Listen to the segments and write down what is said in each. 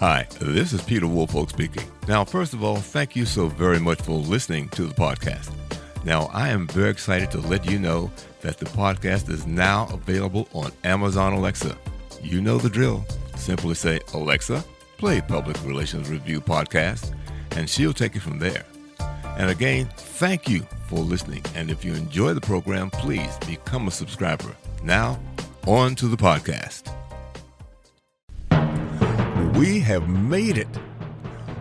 Hi, this is Peter Woolfolk speaking. Now, first of all, thank you so very much for listening to the podcast. Now, I am very excited to let you know that the podcast is now available on Amazon Alexa. You know the drill. Simply say, Alexa, play Public Relations Review Podcast, and she'll take it from there. And again, thank you for listening. And if you enjoy the program, please become a subscriber. Now, on to the podcast. We have made it.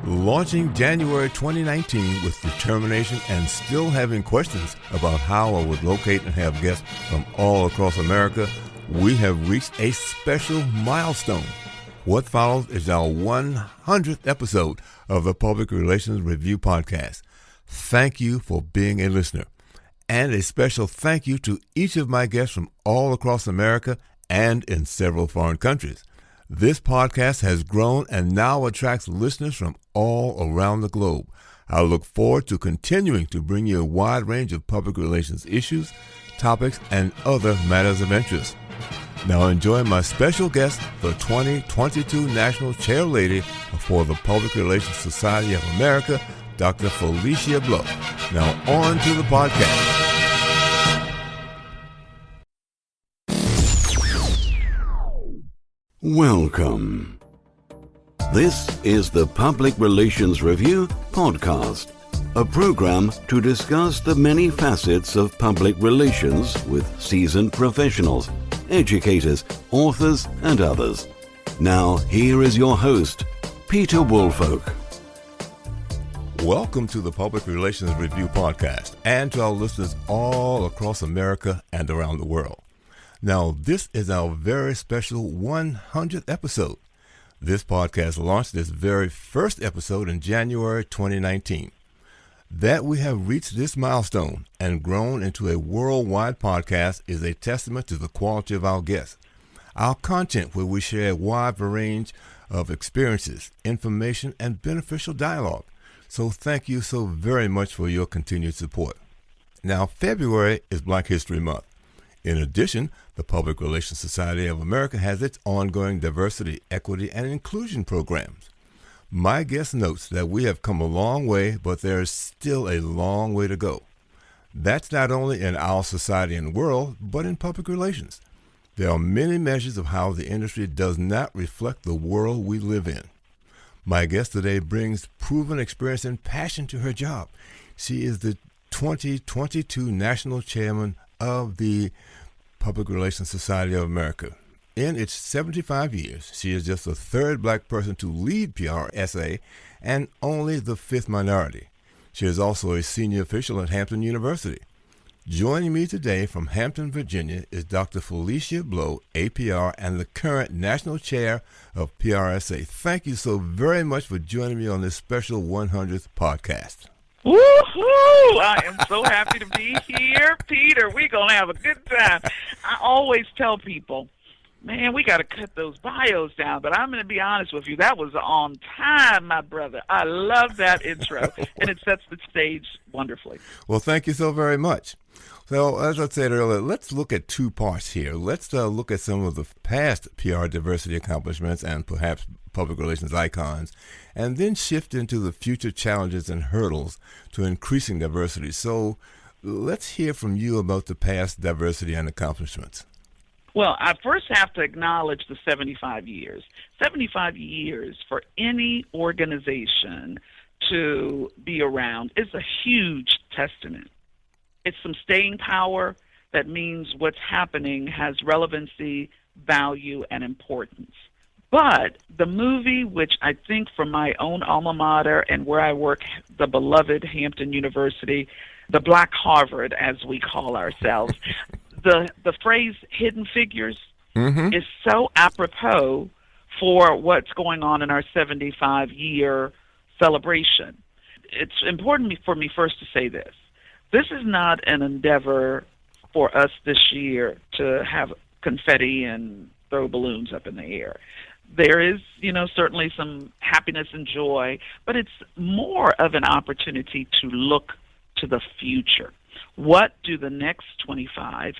Launching January 2019 with determination and still having questions about how I would locate and have guests from all across America, we have reached a special milestone. What follows is our 100th episode of the Public Relations Review Podcast. Thank you for being a listener. And a special thank you to each of my guests from all across America and in several foreign countries. This podcast has grown and now attracts listeners from all around the globe. I look forward to continuing to bring you a wide range of public relations issues, topics, and other matters of interest. Now enjoy my special guest, the 2022 National Chairlady for the Public Relations Society of America, Dr. Felicia Blow. Now on to the podcast. Welcome. This is the Public Relations Review Podcast, a program to discuss the many facets of public relations with seasoned professionals, educators, authors, and others. Now, here is your host, Peter Woolfolk. Welcome to the Public Relations Review Podcast and to our listeners all across America and around the world. Now, this is our very special 100th episode. This podcast launched its very first episode in January 2019. That we have reached this milestone and grown into a worldwide podcast is a testament to the quality of our guests. Our content, where we share a wide range of experiences, information, and beneficial dialogue. So thank you so very much for your continued support. Now, February is Black History Month. In addition, the Public Relations Society of America has its ongoing diversity, equity, and inclusion programs. My guest notes that we have come a long way, but there is still a long way to go. That's not only in our society and world, but in public relations. There are many measures of how the industry does not reflect the world we live in. My guest today brings proven experience and passion to her job. She is the 2022 National Chairman of the Public Relations Society of America. In its 75 years, she is just the third black person to lead PRSA and only the fifth minority. She is also a senior official at Hampton University. Joining me today from Hampton, Virginia is Dr. Felicia Blow, APR, and the current National Chair of PRSA. Thank you so very much for joining me on this special 100th podcast. Woohoo! I am so happy to be here, Peter. We're going to have a good time. I always tell people, man, we got to cut those bios down, but I'm going to be honest with you. That was on time, my brother. I love that intro, and it sets the stage wonderfully. Well, thank you so very much. So, as I said earlier, let's look at two parts here. Let's look at some of the past PR diversity accomplishments and perhaps public relations icons, and then shift into the future challenges and hurdles to increasing diversity. So, let's hear from you about the past diversity and accomplishments. Well, I first have to acknowledge the 75 years. 75 years for any organization to be around is a huge testament. It's some staying power that means what's happening has relevancy, value, and importance. But the movie, which I think from my own alma mater and where I work, the beloved Hampton University, the Black Harvard, as we call ourselves, the phrase hidden figures is so apropos for what's going on in our 75-year celebration. It's important for me first to say this. This is not an endeavor for us this year to have confetti and throw balloons up in the air. There is, certainly some happiness and joy, but it's more of an opportunity to look to the future. What do the next 25,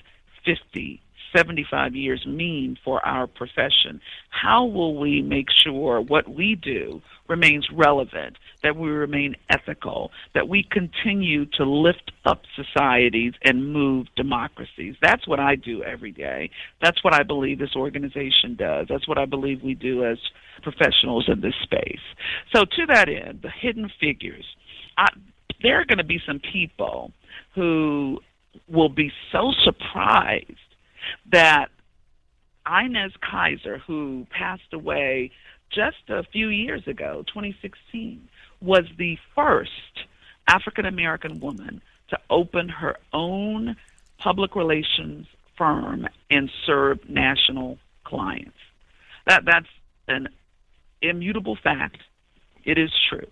50, 75 years mean for our profession? How will we make sure what we do remains relevant, that we remain ethical, that we continue to lift up societies and move democracies? That's what I do every day. That's what I believe this organization does. That's what I believe we do as professionals in this space. So to that end, the hidden figures. There are going to be some people who will be so surprised that Inez Kaiser, who passed away just a few years ago, 2016, was the first African-American woman to open her own public relations firm and serve national clients. That's an immutable fact. It is true.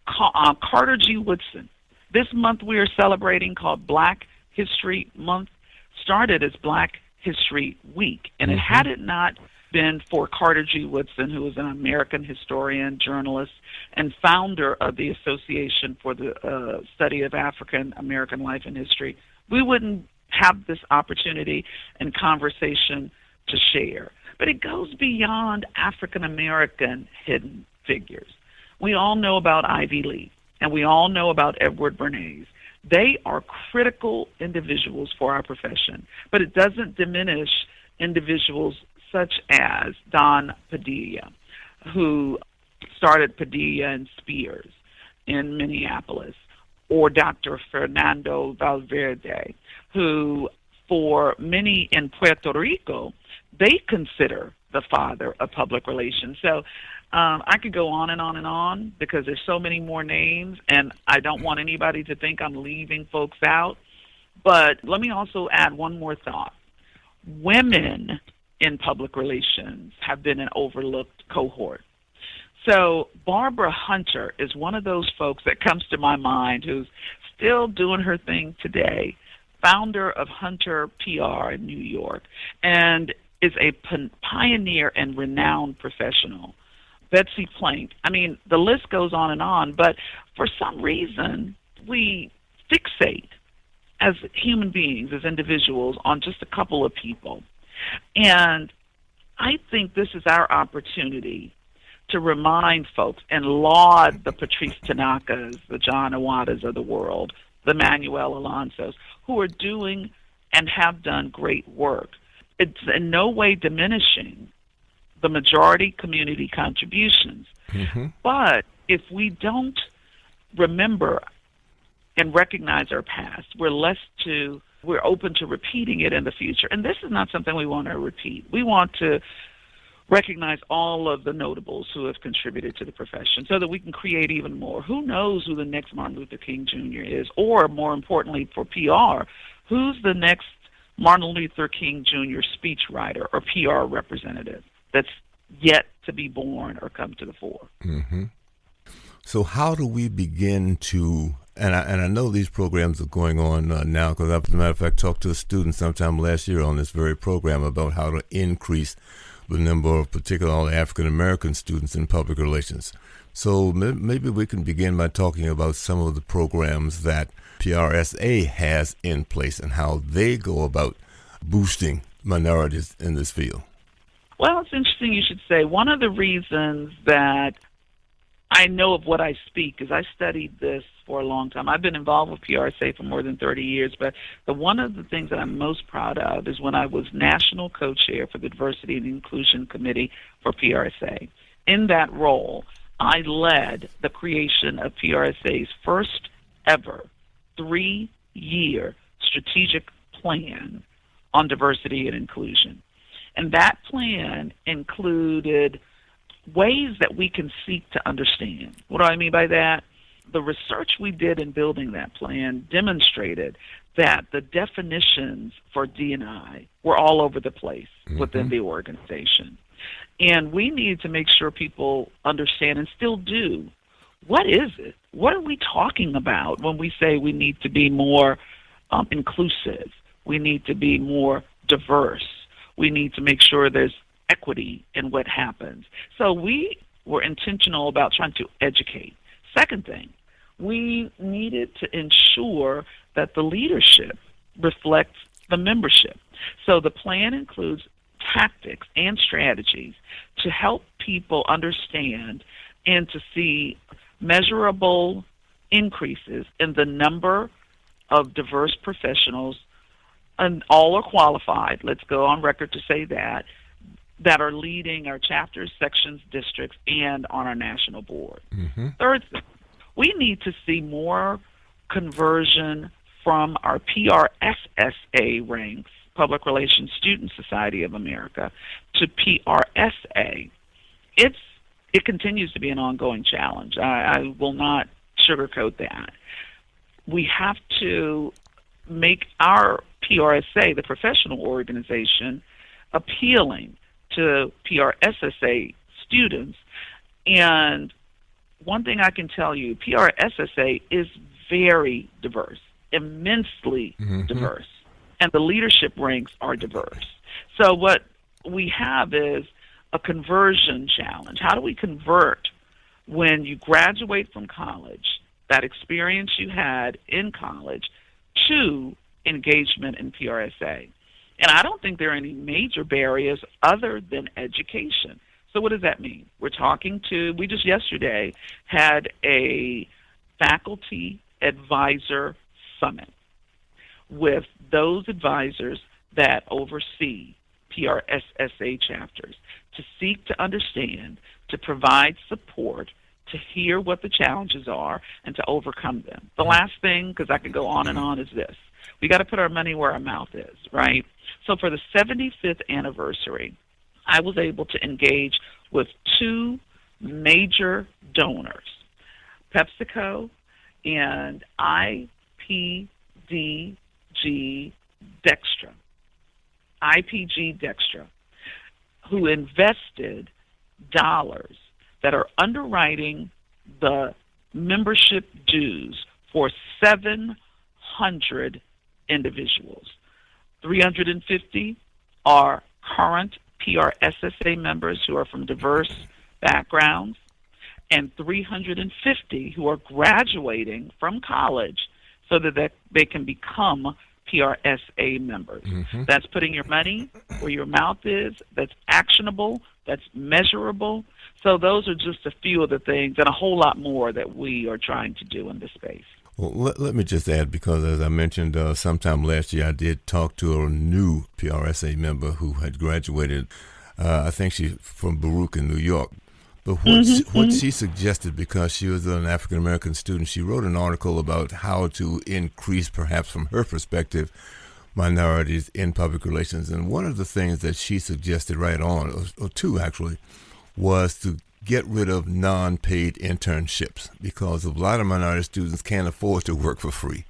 Carter G. Woodson. This month we are celebrating, called Black History Month, started as Black History Week. And it had it not been for Carter G. Woodson, who was an American historian, journalist, and founder of the Association for the Study of African American Life and History, we wouldn't have this opportunity and conversation to share. But it goes beyond African American hidden figures. We all know about Ivy Lee, and we all know about Edward Bernays. They are critical individuals for our profession, but it doesn't diminish individuals such as Don Padilla, who started Padilla and Spears in Minneapolis, or Dr. Fernando Valverde, who for many in Puerto Rico, they consider the father of public relations. So I could go on and on and on because there's so many more names, and I don't want anybody to think I'm leaving folks out. But let me also add one more thought. Women in public relations have been an overlooked cohort. So Barbara Hunter is one of those folks that comes to my mind who's still doing her thing today, founder of Hunter PR in New York, and is a pioneer and renowned professional. Betsy Plank. I mean, the list goes on, but for some reason, we fixate as human beings, as individuals, on just a couple of people. And I think this is our opportunity to remind folks and laud the Patrice Tanakas, the John Awadas of the world, the Manuel Alonsos, who are doing and have done great work. It's in no way diminishing the majority community contributions. But if we don't remember and recognize our past, we're open to repeating it in the future. And this is not something we want to repeat. We want to recognize all of the notables who have contributed to the profession so that we can create even more. Who knows who the next Martin Luther King Jr. is? Or more importantly for PR, who's the next Martin Luther King Jr. speechwriter or PR representative that's yet to be born or come to the fore. So how do we begin to, and I know these programs are going on now, because I, as a matter of fact, talked to a student sometime last year on this very program about how to increase the number of particularly African-American students in public relations. So maybe we can begin by talking about some of the programs that PRSA has in place and how they go about boosting minorities in this field. Well, it's interesting you should say. One of the reasons that I know of what I speak is I studied this for a long time. I've been involved with PRSA for more than 30 years, but one of the things that I'm most proud of is when I was national co-chair for the Diversity and Inclusion Committee for PRSA. In that role, I led the creation of PRSA's first ever 3-year strategic plan on diversity and inclusion. And that plan included ways that we can seek to understand. What do I mean by that? The research we did in building that plan demonstrated that the definitions for D&I were all over the place within the organization. And we needed to make sure people understand and still do. What is it? What are we talking about when we say we need to be more inclusive? We need to be more diverse. We need to make sure there's equity in what happens. So we were intentional about trying to educate. Second thing, we needed to ensure that the leadership reflects the membership. So the plan includes tactics and strategies to help people understand and to see measurable increases in the number of diverse professionals, and all are qualified, let's go on record to say that are leading our chapters, sections, districts, and on our national board. Third thing, we need to see more conversion from our PRSA ranks, Public Relations Student Society of America, to PRSA. It continues to be an ongoing challenge. I will not sugarcoat that. We have to make our PRSA, the professional organization, appealing to PRSA students. And one thing I can tell you, PRSA is very diverse, immensely diverse, and the leadership ranks are diverse. So what we have is a conversion challenge. How do we convert when you graduate from college, that experience you had in college, to engagement in PRSA? And I don't think there are any major barriers other than education. So what does that mean? We just yesterday had a faculty advisor summit with those advisors that oversee PRSA chapters to seek to understand, to provide support, to hear what the challenges are, and to overcome them. The last thing, because I could go on and on, is this. We got to put our money where our mouth is, right? So for the 75th anniversary, I was able to engage with two major donors, PepsiCo and IPG Dextra, who invested dollars that are underwriting the membership dues for 700 individuals. 350 are current PRSA members who are from diverse backgrounds, and 350 who are graduating from college so that they can become PRSA members. That's putting your money where your mouth is. That's actionable. That's measurable. So those are just a few of the things and a whole lot more that we are trying to do in this space. Well, let me just add, because as I mentioned, sometime last year I did talk to a new PRSA member who had graduated, I think she's from Baruch in New York. But what she suggested, because she was an African-American student, she wrote an article about how to increase, perhaps from her perspective, minorities in public relations. And one of the things that she suggested right on, or two actually, was to get rid of non-paid internships, because a lot of minority students can't afford to work for free.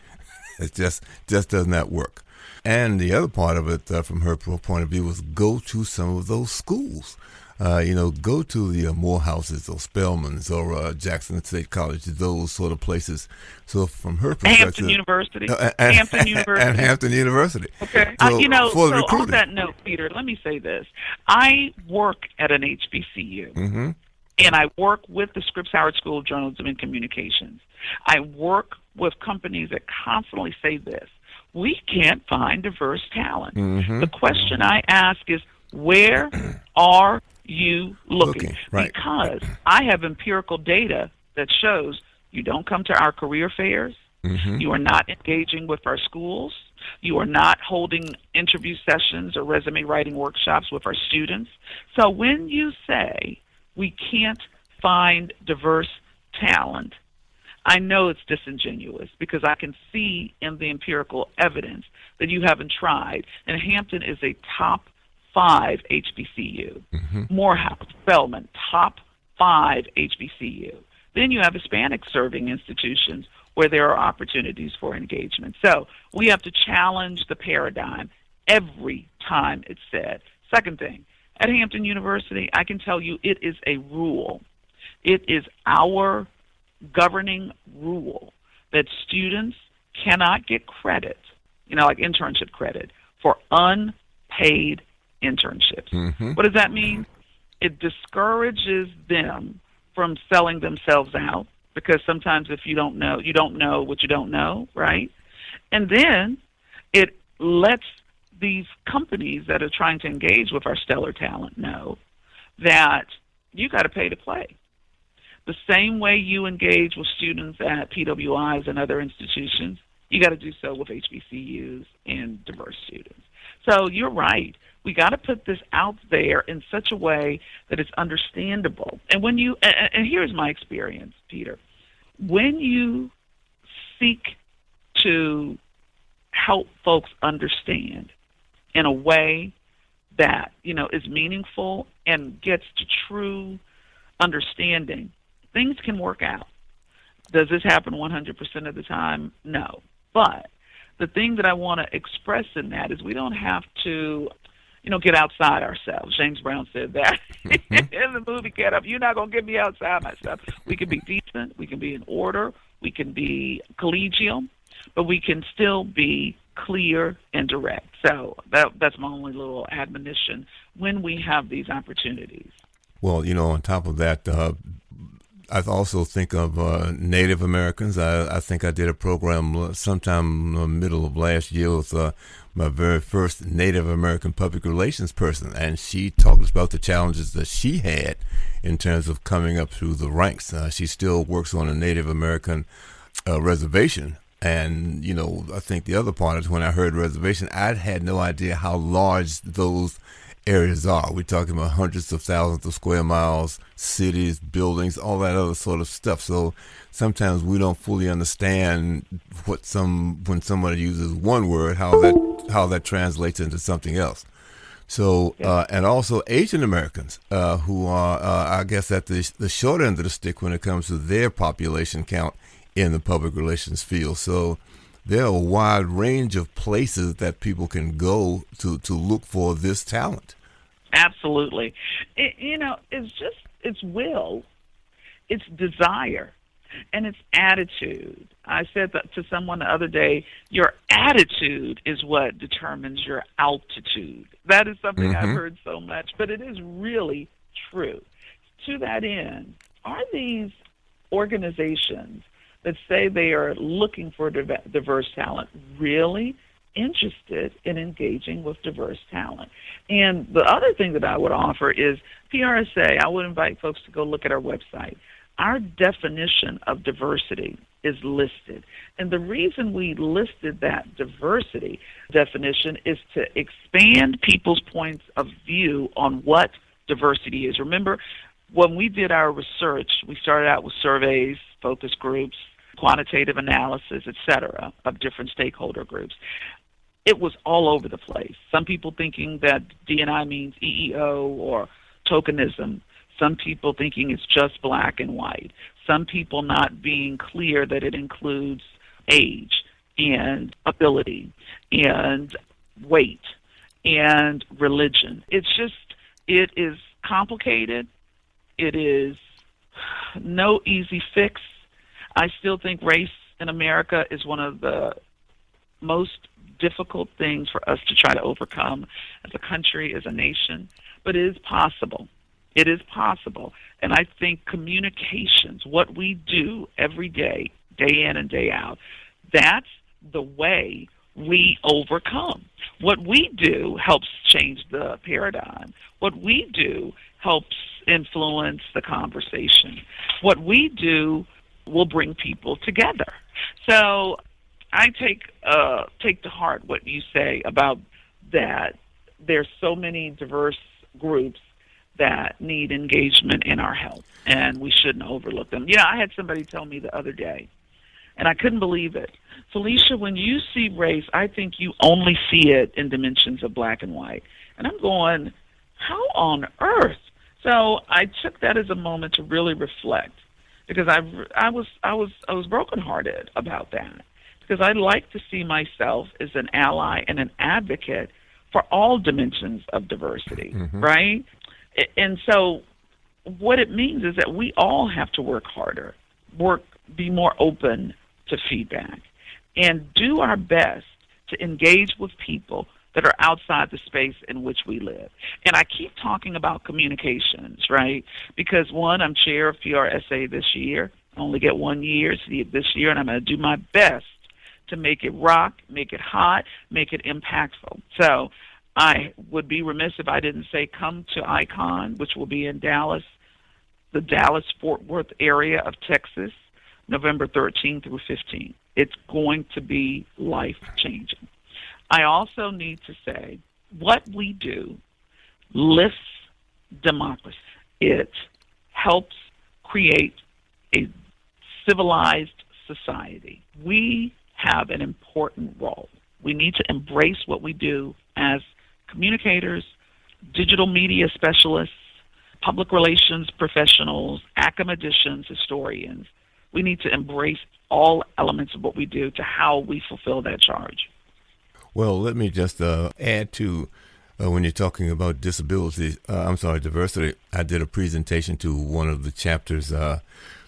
It just does not work. And the other part of it, from her point of view, was go to some of those schools. Go to the Morehouses or Spelmans or Jackson State College, those sort of places. So from her perspective, Hampton University. And Hampton University. Okay. So, so on that note, Peter, let me say this. I work at an HBCU, and I work with the Scripps Howard School of Journalism and Communications. I work with companies that constantly say this: we can't find diverse talent. The question I ask is, where are you looking? Right. Because I have empirical data that shows you don't come to our career fairs, you are not engaging with our schools, you are not holding interview sessions or resume writing workshops with our students. So when you say we can't find diverse talent, I know it's disingenuous, because I can see in the empirical evidence that you haven't tried. And Hampton is a top 5 HBCU. Morehouse, Spelman, top 5 HBCU. Then you have Hispanic serving institutions where there are opportunities for engagement. So we have to challenge the paradigm every time it's said. Second thing, at Hampton University, I can tell you it is a rule. It is our governing rule that students cannot get credit, like internship credit, for unpaid internships. What does that mean? It discourages them from selling themselves out, because sometimes if you don't know what you don't know, right? And then it lets these companies that are trying to engage with our stellar talent know that you got to pay to play. The same way you engage with students at PWIs and other institutions, you got to do so with HBCUs and diverse students. So you're right. We got to put this out there in such a way that it's understandable. And when you, and here's my experience, Peter, when you seek to help folks understand in a way that, is meaningful and gets to true understanding, things can work out. Does this happen 100% of the time? No. But the thing that I want to express in that is we don't have to, get outside ourselves. James Brown said that in the movie Get Up. You're not going to get me outside myself. We can be decent. We can be in order. We can be collegial. But we can still be clear and direct. So that's my only little admonition when we have these opportunities. Well, on top of that, I also think of Native Americans. I think I did a program sometime in the middle of last year with my very first Native American public relations person, and she talked about the challenges that she had in terms of coming up through the ranks. She still works on a Native American reservation. And, I think the other part is when I heard reservation, I had no idea how large those areas are. We're talking about hundreds of thousands of square miles, cities, buildings, all that other sort of stuff. So sometimes we don't fully understand when somebody uses one word, how that translates into something else. So, and also Asian Americans, who are, I guess, at the short end of the stick when it comes to their population count in the public relations field. So there are a wide range of places that people can go to look for this talent. Absolutely. It's will, it's desire, and it's attitude. I said that to someone the other day, your attitude is what determines your altitude. That is something I've heard so much, but it is really true. To that end, are these organizations that say they are looking for diverse talent really interested in engaging with diverse talent? And the other thing that I would offer is PRSA. I would invite folks to go look at our website. Our definition of diversity is listed. And the reason we listed that diversity definition is to expand people's points of view on what diversity is. Remember, when we did our research, we started out with surveys, focus groups, quantitative analysis, et cetera, of different stakeholder groups. It was all over the place. Some people thinking that D&I means EEO or tokenism. Some people thinking it's just black and white. Some people not being clear that it includes age and ability and weight and religion. It is complicated. It is no easy fix. I still think race in America is one of the most difficult things for us to try to overcome as a country, as a nation, but it is possible. It is possible. And I think communications, what we do every day, day in and day out, that's the way we overcome. What we do helps change the paradigm. What we do helps influence the conversation. What we do will bring people together. So I take to heart what you say about that there's so many diverse groups that need engagement in our health, and we shouldn't overlook them. I had somebody tell me the other day, and I couldn't believe it. Felicia, when you see race, I think you only see it in dimensions of black and white. And I'm going, how on earth? So I took that as a moment to really reflect, because I was brokenhearted about that, because I like to see myself as an ally and an advocate for all dimensions of diversity, right? And so what it means is that we all have to work harder, be more open to feedback, and do our best to engage with people that are outside the space in which we live. And I keep talking about communications, right? Because, one, I'm chair of PRSA this year. I only get 1 year this year, and I'm going to do my best to make it rock, make it hot, make it impactful. So I would be remiss if I didn't say come to ICON, which will be in Dallas, the Dallas-Fort Worth area of Texas, November 13th through 15th. It's going to be life-changing. I also need to say what we do lifts democracy. It helps create a civilized society. We have an important role. We need to embrace what we do as communicators, digital media specialists, public relations professionals, academicians, historians. We need to embrace all elements of what we do to how we fulfill that charge. Well, let me just add to when you're talking about diversity. I did a presentation to one of the chapters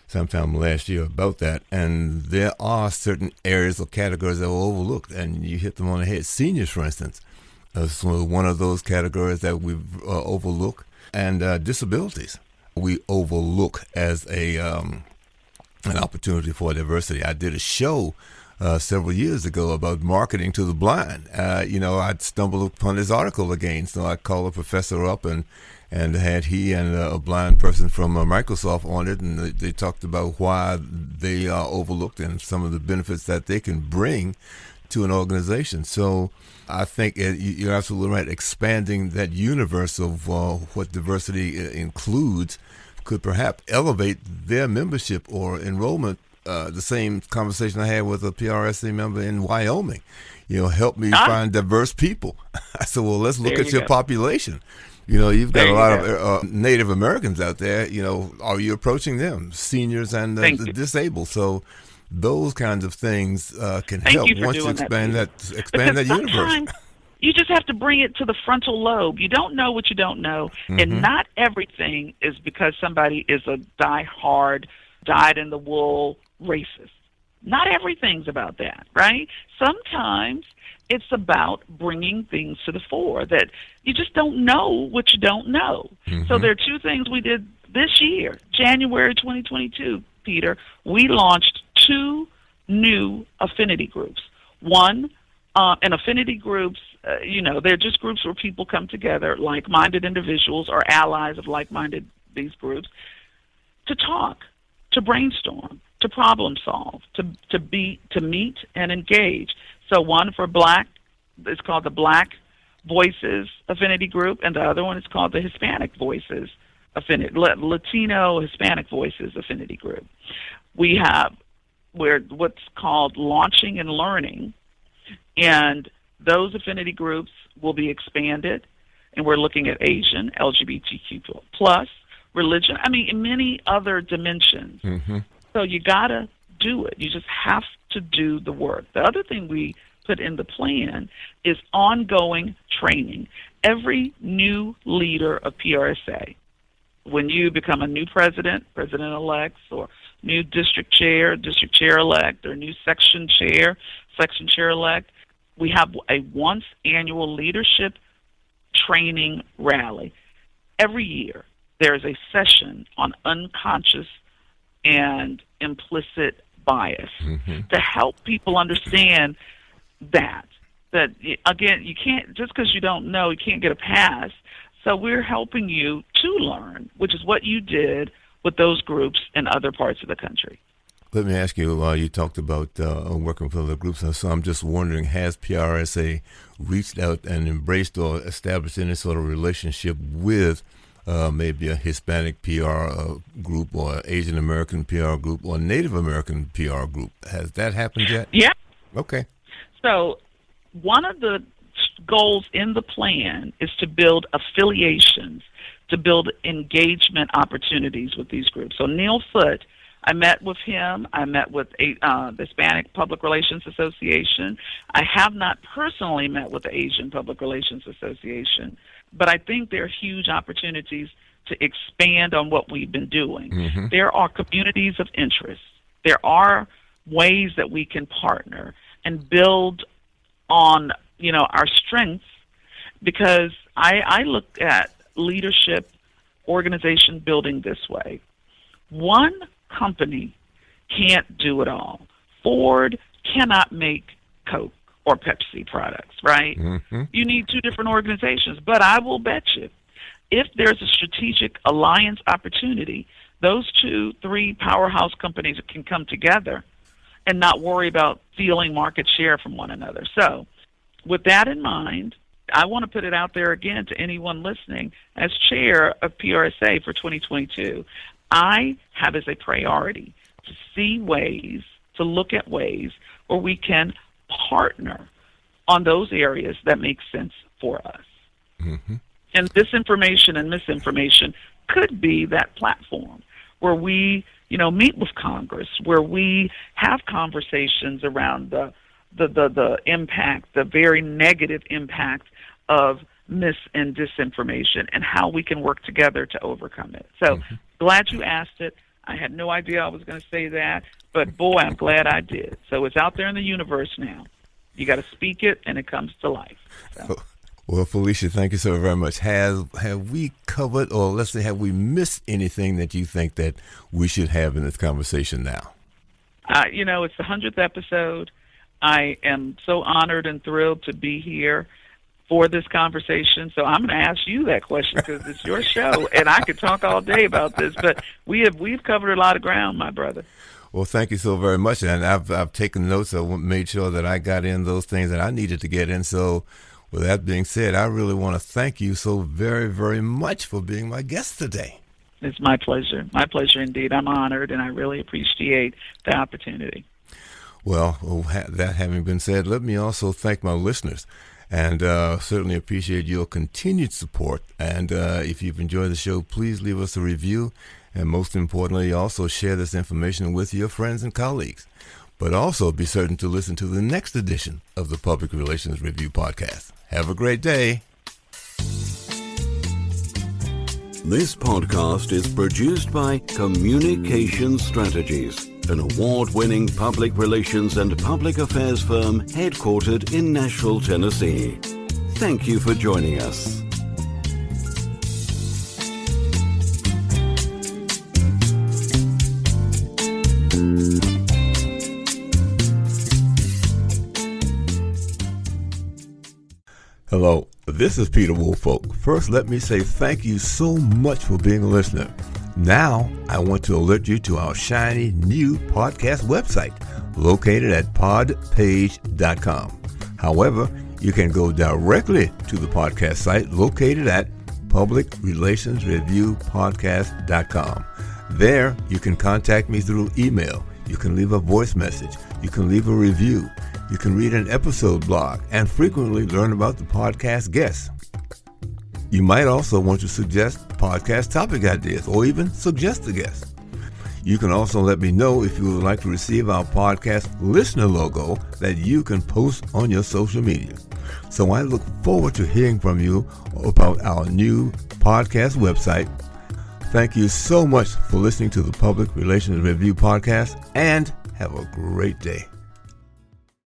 sometime last year about that, and there are certain areas or categories that were overlooked, and you hit them on the head. Seniors, for instance, is one of those categories that we've overlooked, and disabilities we overlook as an opportunity for diversity. I did a show several years ago about marketing to the blind. I'd stumbled upon this article again, so I called a professor up and had he and a blind person from Microsoft on it, and they talked about why they are overlooked and some of the benefits that they can bring to an organization. So I think you're absolutely right. Expanding that universe of what diversity includes could perhaps elevate their membership or enrollment. The same conversation I had with a PRSA member in Wyoming. Help me find diverse people. I said, well, let's look at your population. You've got a lot of Native Americans out there. Are you approaching them? Seniors and the disabled. So those kinds of things can help once you expand that universe. You just have to bring it to the frontal lobe. You don't know what you don't know. Mm-hmm. And not everything is because somebody is a die-hard, dyed-in-the-wool racist. Not everything's about that, right? Sometimes it's about bringing things to the fore that you just don't know what you don't know. Mm-hmm. So there are two things we did this year, January 2022, Peter. We launched 2 new affinity groups. One, and affinity groups, they're just groups where people come together, like-minded individuals or allies of like-minded these groups, to talk, to brainstorm, to problem solve, to meet and engage. So one for Black is called the Black Voices Affinity Group, and the other one is called the Hispanic Voices Affinity, Latino Hispanic Voices Affinity Group. We're what's called launching and learning, and those affinity groups will be expanded, and we're looking at Asian, LGBTQ plus, religion, in many other dimensions. Mm-hmm. So you got to do it. You just have to do the work. The other thing we put in the plan is ongoing training. Every new leader of PRSA, when you become a new president-elect, or new district chair-elect, or new section chair-elect, we have a once annual leadership training rally. Every year, there's a session on unconscious and implicit bias to help people understand that again, you can't, just because you don't know, you can't get a pass. So we're helping you to learn, which is what you did with those groups in other parts of the country. Let me ask you, you talked about working with other groups, so I'm just wondering, has PRSA reached out and embraced or established any sort of relationship with maybe a Hispanic PR group or Asian American PR group or Native American PR group? Has that happened yet? Yeah. Okay. So one of the goals in the plan is to build affiliations, to build engagement opportunities with these groups. So Neil Foote, I met with him. I met with the Hispanic Public Relations Association. I have not personally met with the Asian Public Relations Association, but I think there are huge opportunities to expand on what we've been doing. Mm-hmm. There are communities of interest. There are ways that we can partner and build on, our strengths, because I look at leadership organization building this way. One company can't do it all. Ford, cannot make Coke or Pepsi products, right? Mm-hmm. You need two different organizations. But I will bet you, if there's a strategic alliance opportunity, those 2-3 powerhouse companies can come together and not worry about stealing market share from one another. So with that in mind, I want to put it out there again to anyone listening. As chair of PRSA for 2022, I have as a priority to see ways, to look at ways where we can partner on those areas that make sense for us. Mm-hmm. And disinformation and misinformation could be that platform where we, meet with Congress, where we have conversations around the impact, the very negative impact of mis and disinformation and how we can work together to overcome it. So glad you asked it. I had no idea I was going to say that, but boy, I'm glad I did. So it's out there in the universe now. You got to speak it, and it comes to life. So. Well, Felicia, thank you so very much. Have we covered, or let's say, have we missed anything that you think that we should have in this conversation now? It's the 100th episode. I am so honored and thrilled to be here for this conversation. So I'm going to ask you that question because it's your show, and I could talk all day about this. But we've covered a lot of ground, my brother. Well, thank you so very much, and I've taken notes. I made sure that I got in those things that I needed to get in. So, with that being said, I really want to thank you so very, very much for being my guest today. It's my pleasure. My pleasure indeed. I'm honored, and I really appreciate the opportunity. Well, that having been said, let me also thank my listeners, and certainly appreciate your continued support. And if you've enjoyed the show, please leave us a review, and most importantly, also share this information with your friends and colleagues. But also be certain to listen to the next edition of the Public Relations Review Podcast. Have a great day. This podcast is produced by Communication Strategies, an award-winning public relations and public affairs firm headquartered in Nashville, Tennessee. Thank you for joining us. Hello, this is Peter Woolfolk. First, let me say thank you so much for being a listener. Now, I want to alert you to our shiny new podcast website located at podpage.com. However, you can go directly to the podcast site located at publicrelationsreviewpodcast.com. There, you can contact me through email. You can leave a voice message. You can leave a review. You can read an episode blog and frequently learn about the podcast guests. You might also want to suggest podcast topic ideas or even suggest a guest. You can also let me know if you would like to receive our podcast listener logo that you can post on your social media. So I look forward to hearing from you about our new podcast website. Thank you so much for listening to the Public Relations Review Podcast, and have a great day.